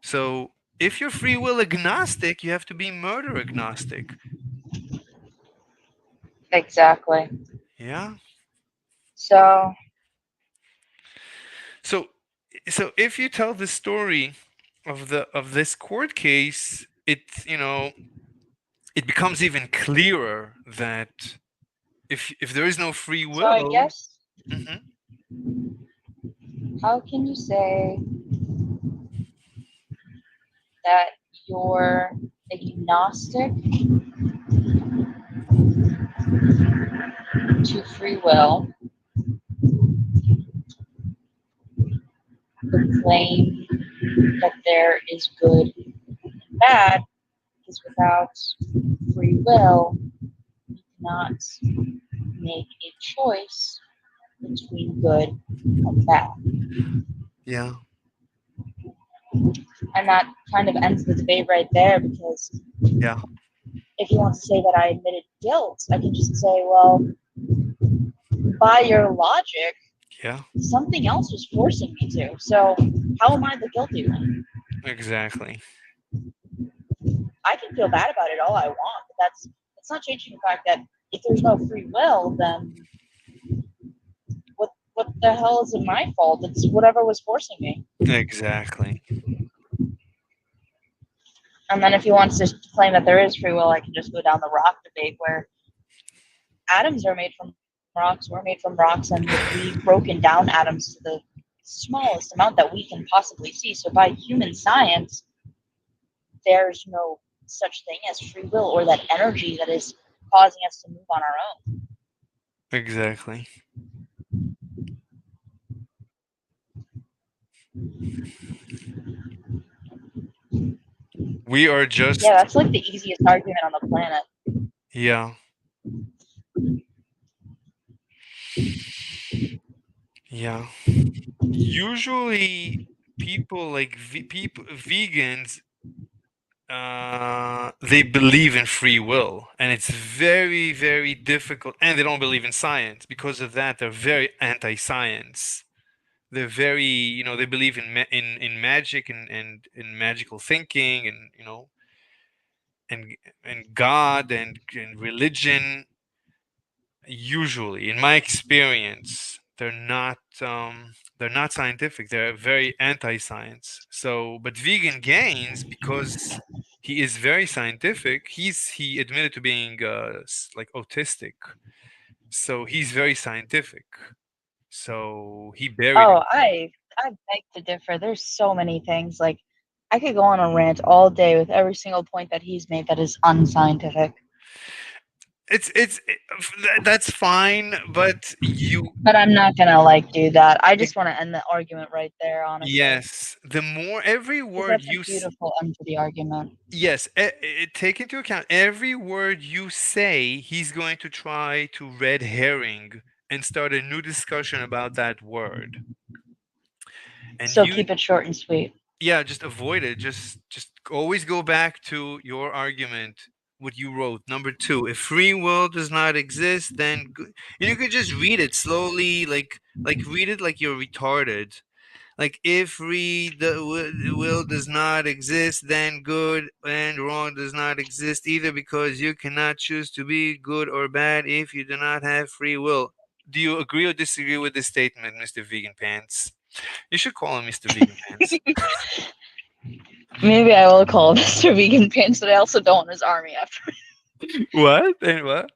So if you're free will agnostic, you have to be murder agnostic. Exactly. Yeah. So, So if you tell the story of this court case, it becomes even clearer that if there is no free so I will. guess Mhm. how can you say that you're agnostic to free will, but claim that there is good and bad? Because without free will, you cannot make a choice between good and bad. Yeah, And that kind of ends the debate right there because yeah, if you want to say that I admitted guilt, I can just say, well, by your logic, yeah, something else was forcing me to. So how am I the guilty one? exactly, I can feel bad about it all I want, but that's not changing the fact that if there's no free will, then what the hell is it my fault? It's whatever was forcing me. exactly. And then if he wants to claim that there is free will, I can just go down the rock debate where atoms are made from rocks, we're made from rocks, and we've broken down atoms to the smallest amount that we can possibly see. So by human science, there's no such thing as free will or that energy that is causing us to move on our own. Exactly. We are Yeah, just, that's like the easiest argument on the planet. yeah, yeah. Usually, people like people vegans, they believe in free will, and it's very, very difficult. And they don't believe in science. Because of that, they're very anti-science. They're very, they believe in magic and in magical thinking, and and God and religion. Usually, in my experience, they're not scientific. They're very anti-science. So, but vegan gains because he is very scientific. He admitted to being like autistic. So he's very scientific. So he buried Oh, himself. I beg to differ. There's so many things. Like I could go on a rant all day with every single point that he's made that is unscientific. That's fine, but you But I'm not gonna like do that. I just want to end the argument right there, honestly, yes, the more every because word that's a you beautiful end to the argument. yes, take into account every word you say, he's going to try to red herring and start a new discussion about that word. And So you, keep it short and sweet. yeah, just avoid it. Just always go back to your argument, what you wrote. Number two, if free will does not exist, then you could just read it slowly, like read it like you're retarded. Like if will does not exist, then good and wrong does not exist either, because you cannot choose to be good or bad if you do not have free will. Do you agree or disagree with this statement, Mr. Vegan Pants? You should call him Mr. Vegan Pants. Maybe I will call Mr. Vegan Pants, but I also don't want his army after me. What? And what?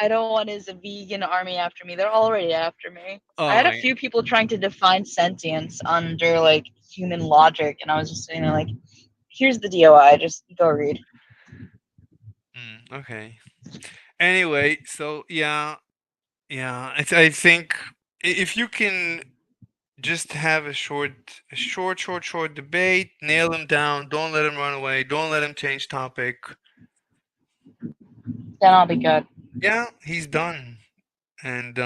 I don't want his vegan army after me. They're already after me. I Oh had a my. few people trying to define sentience under like human logic, and I was just saying like, here's the DOI, just go read. Okay. Anyway, so yeah, yeah. I think if you can just have a short debate, nail him down, don't let him run away, don't let him change topic. Then I'll be good. Yeah, he's done. And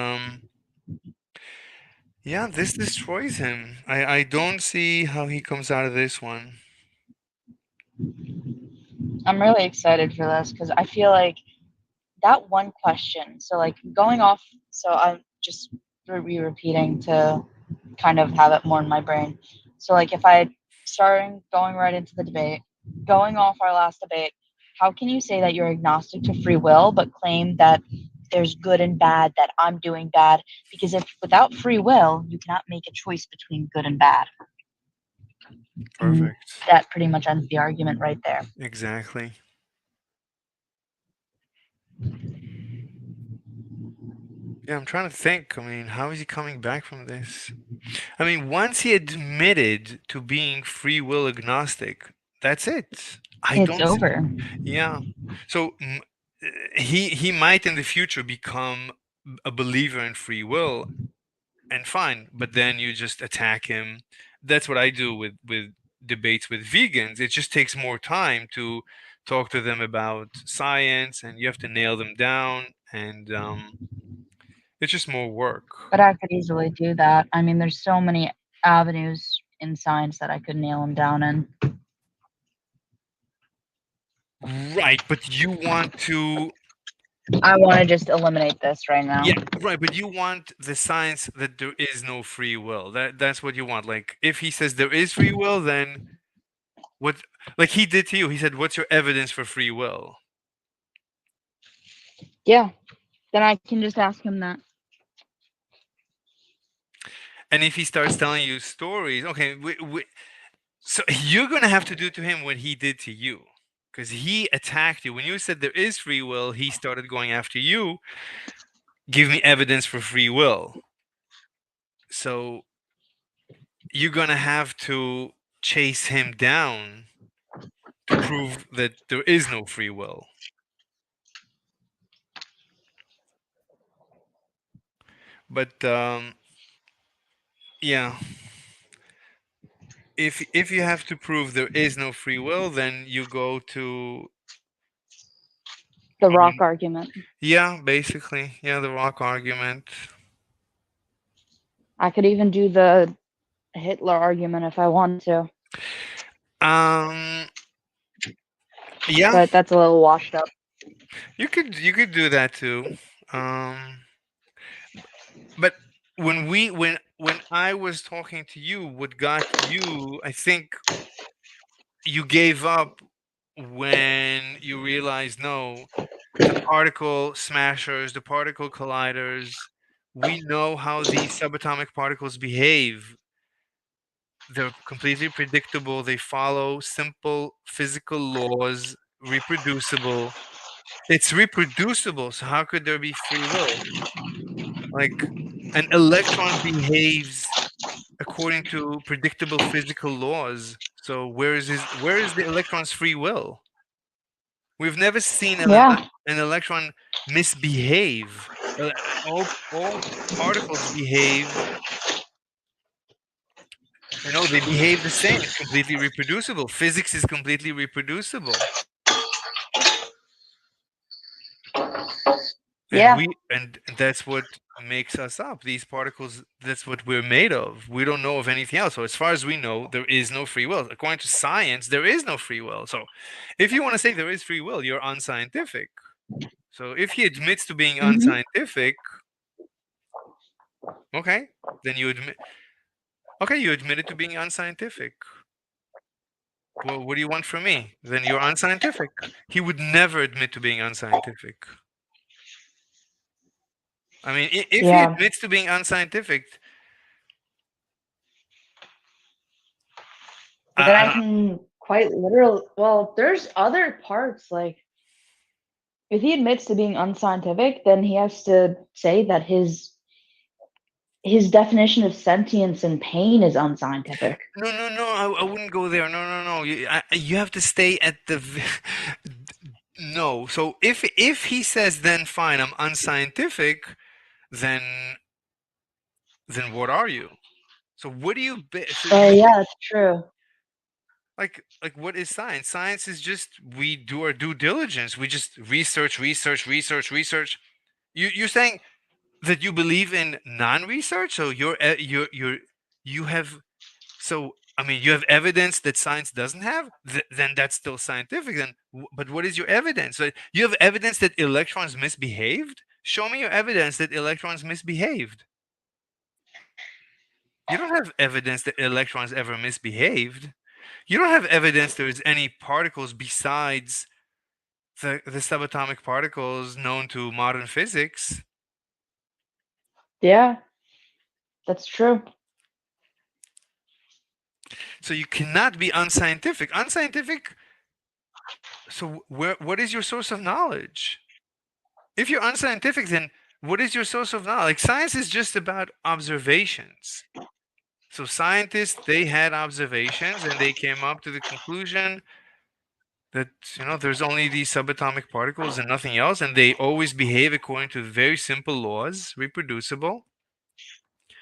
yeah, this destroys him. I don't see how he comes out of this one. I'm really excited for this because I feel like that one question. So like going off. So I'm just repeating to kind of have it more in my brain. So like if I starting going right into the debate, going off our last debate, how can you say that you're agnostic to free will but claim that there's good and bad, that I'm doing bad? Because if without free will, you cannot make a choice between good and bad. And Perfect. that pretty much ends the argument right there. Exactly. Yeah, I'm trying to think. I mean, how is he coming back from this? I mean, once he admitted to being free will agnostic, that's it. I It's don't see, over. yeah. So he might in the future become a believer in free will, and fine, but then you just attack him. That's what I do with debates with vegans. It just takes more time to talk to them about science, and you have to nail them down, and it's just more work. But I could easily do that. I mean, there's so many avenues in science that I could nail them down in. Right, but you want to. I want to just eliminate this right now. Yeah, right, but you want the science that there is no free will. That's what you want. Like if he says there is free will, then what, like he did to you. He said, "What's your evidence for free will?" Yeah, then I can just ask him that. And if he starts telling you stories, okay, so you're going to have to do to him what he did to you. Cuz he attacked you. When you said there is free will, he started going after you. Give me evidence for free will. So you're going to have to chase him down to prove that there is no free will. But yeah, if you have to prove there is no free will, then you go to The rock um, argument. yeah, basically, yeah, the rock argument. I could even do the Hitler argument if I wanted to, Um, yeah, but that's a little washed up. you could do that too. Um, but when I was talking to you, what got you, I think you gave up when you realized no, the particle smashers, the particle colliders, we know how these subatomic particles behave. They're completely predictable. They follow simple physical laws, reproducible. It's reproducible, so how could there be free will? Like an electron behaves according to predictable physical laws. So where is the electron's free will? We've never seen Yeah, an electron misbehave. All particles behave, they behave the same. It's completely reproducible. Physics is completely reproducible. And yeah. and that's what makes us up. These particles, that's what we're made of. We don't know of anything else. So as far as we know, there is no free will. According to science, there is no free will. So if you want to say there is free will, you're unscientific. So if he admits to being Hmm. unscientific, okay, then you admit. Okay, you admitted to being unscientific. Well, what do you want from me? Then you're unscientific. He would never admit to being unscientific. I mean, if he Yeah. admits to being unscientific, Then I I don't. can quite literally, well, there's other parts like if he admits to being unscientific, then he has to say that his definition of sentience and pain is unscientific. No, no, no. I wouldn't go there. No, no, no. You have to stay at the. No. So if he says then fine, I'm unscientific, then what are you? So what do you so Oh you yeah, it's true. like what is science? Science is just we do our due diligence. We just research, research, research, research. You're saying that you believe in non-research, so you have so I mean you have evidence that science doesn't have. Then that's still scientific. Then, but what is your evidence? So you have evidence that electrons misbehaved. Show me your evidence that electrons misbehaved. You don't have evidence that electrons ever misbehaved. You don't have evidence there's any particles besides the subatomic particles known to modern physics. Yeah, that's true. So you cannot be unscientific. Unscientific. So what is your source of knowledge? If you're unscientific, then what is your source of knowledge? Like science is just about observations. So scientists they had observations and they came up to the conclusion that there's only these subatomic particles and nothing else, and they always behave according to very simple laws, reproducible.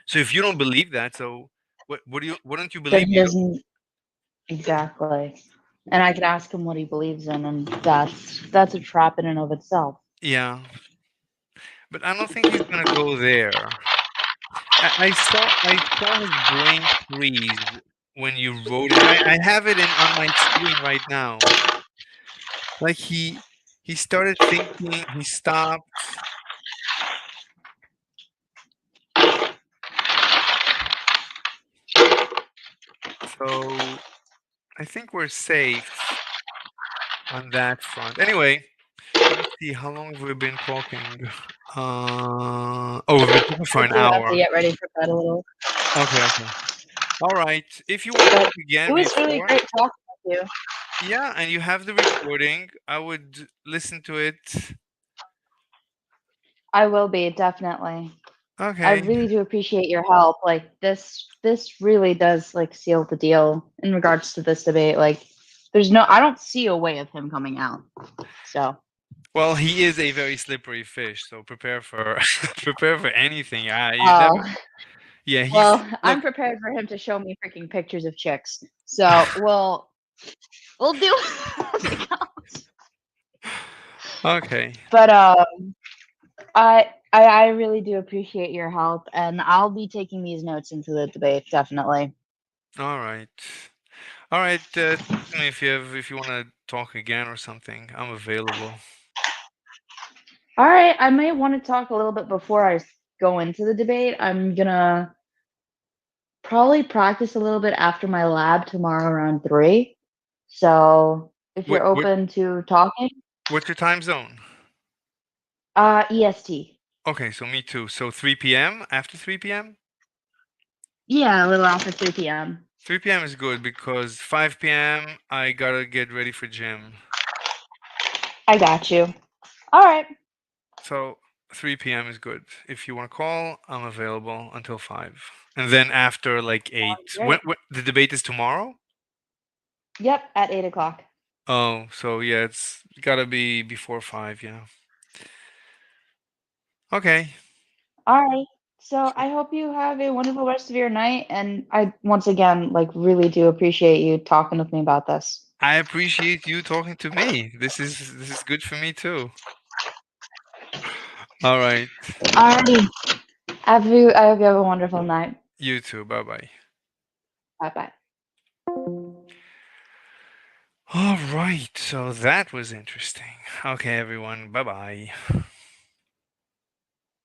So if you don't believe that, so what don't you Then believe? he doesn't exactly. And I could ask him what he believes in, and that's a trap in and of itself. Yeah, but I don't think he's gonna go there. I saw his brain freeze when you wrote it. I have it in on my screen right now. Like he started thinking, he stopped. So I think we're safe on that front. Anyway, let me see how long have we been talking? Oh, we've been talking for I an do have to hour. get ready for bed a little. Okay, okay. All right. If you want to But talk it again was really before, great talking with you. yeah, and you have the recording, I would listen to it. I will be, definitely. I Okay. really do appreciate your help. Like this really does like seal the deal in regards to this debate. Like there's no I don't see a way of him coming out. So Well, he is a very slippery fish, so prepare for prepare for anything. You uh never. Yeah, he's well, look. I'm prepared for him to show me freaking pictures of chicks. So we'll do Okay. but I really do appreciate your help and I'll be taking these notes into the debate, definitely. All right. All right. Talk to me if you want to talk again or something. I'm available. All right, I may want to talk a little bit before go into the debate. I'm gonna probably practice a little bit after my lab tomorrow around 3. So if What you're what open to talking, what's your time zone? EST. Okay, so me too. So 3 p.m. After 3 p.m. Yeah, a little after 3 p.m. 3 p.m. is good because 5 p.m. I gotta get ready for gym. I got you. All right. So 3 p.m. is good. If you want to call, I'm available until 5. And then after like 8. Great. When the debate is tomorrow? Yep, at 8 o'clock. Oh, so yeah, it's gotta be before 5, yeah. Okay. All right. So So I hope you have a wonderful rest of your night. And I once again like really do appreciate you talking with me about this. I appreciate you talking to me. This is good for me too. All right. Alrighty. I hope you have a wonderful night. You too. Bye-bye. Bye bye. All right. So that was interesting. Okay, everyone. Bye-bye.